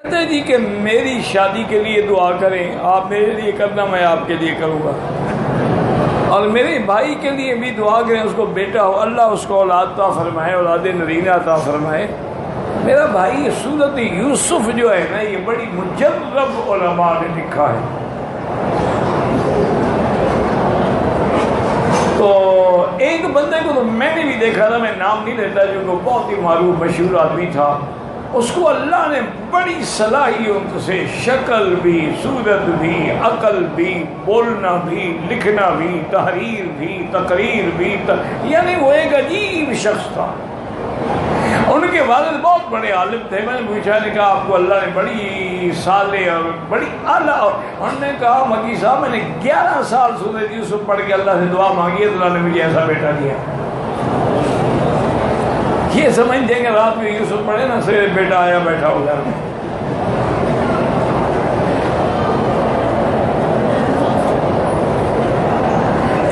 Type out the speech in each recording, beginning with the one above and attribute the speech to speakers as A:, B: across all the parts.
A: कहते जी कि मेरी शादी के लिए दुआ करें, आप मेरे लिए करना, मैं आपके लिए करूँगा। और मेरे भाई के लिए भी दुआ करें, उसको बेटा हो, अल्लाह उसको औलाद अता फरमाए, औलाद नरीना अता फरमाए। मेरा भाई सूरत यूसुफ जो है ना, ये बड़ी मुजर्रब उलमा ने लिखा है। तो एक बंदे को तो मैंने भी देखा था, मैं नाम नहीं लेता, जो बहुत ही मारूफ मशहूर आदमी था। उसको अल्लाह ने बड़ी सलाहियत से शक्ल भी, सूरत भी, अकल भी, बोलना भी, लिखना भी, तहरीर भी, तकरीर भी, यानी वो एक अजीब शख्स था। उनके वालिद बहुत बड़े आलिम थे। मैंने पूछा, ने कहा आपको अल्लाह ने बड़ी साले और बड़ी आला, उन्होंने कहा मकी साहब मैंने 11 साल सूरत यूसुफ पढ़ के अल्लाह से दुआ मांगी है, तो अल्लाह ने मुझे ऐसा बेटा दिया। ये समझ देंगे रात में यूसुफ पढ़े ना, से बेटा आया बैठा हो घर में।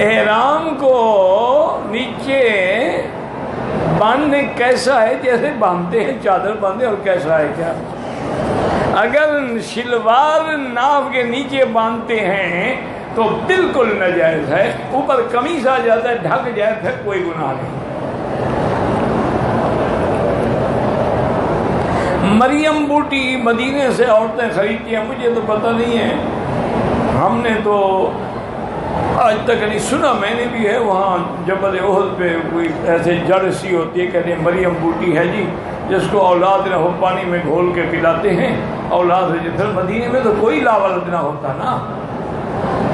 A: एहराम को नीचे बांधने कैसा है, जैसे बांधते हैं चादर बांधे, और कैसा है क्या? अगर शिलवार नाव के नीचे बांधते हैं तो बिल्कुल नाजायज है। ऊपर कमीज आ जाता है, ढक जाए, फिर कोई गुनाह नहीं। मरियम बूटी मदीने से औरतें खरीदती हैं, मुझे तो पता नहीं है, हमने तो आज तक नहीं सुना। मैंने भी है वहाँ जबल ओहद पे कोई ऐसे जड़ सी होती है, कहते हैं मरियम बूटी है जी, जिसको औलाद न हो पानी में घोल के पिलाते हैं, औलाद है जी। फिर मदीने में तो कोई लावलद ना होता ना,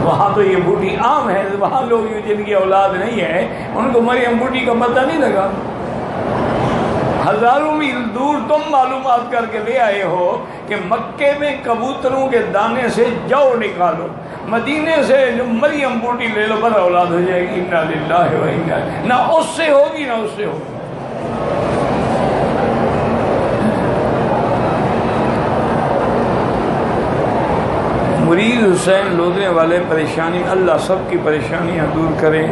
A: वहाँ तो ये बूटी आम है। वहाँ लोग जिनकी औलाद नहीं है उनको मरियम बूटी का पता नहीं लगा। हजारों मील दूर तुम मालूमात करके ले आए हो कि मक्के में कबूतरों के दाने से जौ निकालो, मदीने से जो मरियम बूटी ले लो, बस औलाद हो जाएगी। इन्ना लिल्लाहि व इन्ना, ना उससे होगी ना उससे होगी। मुरीद हुसैन लोधने वाले परेशानी, अल्लाह सबकी परेशानियाँ दूर करें।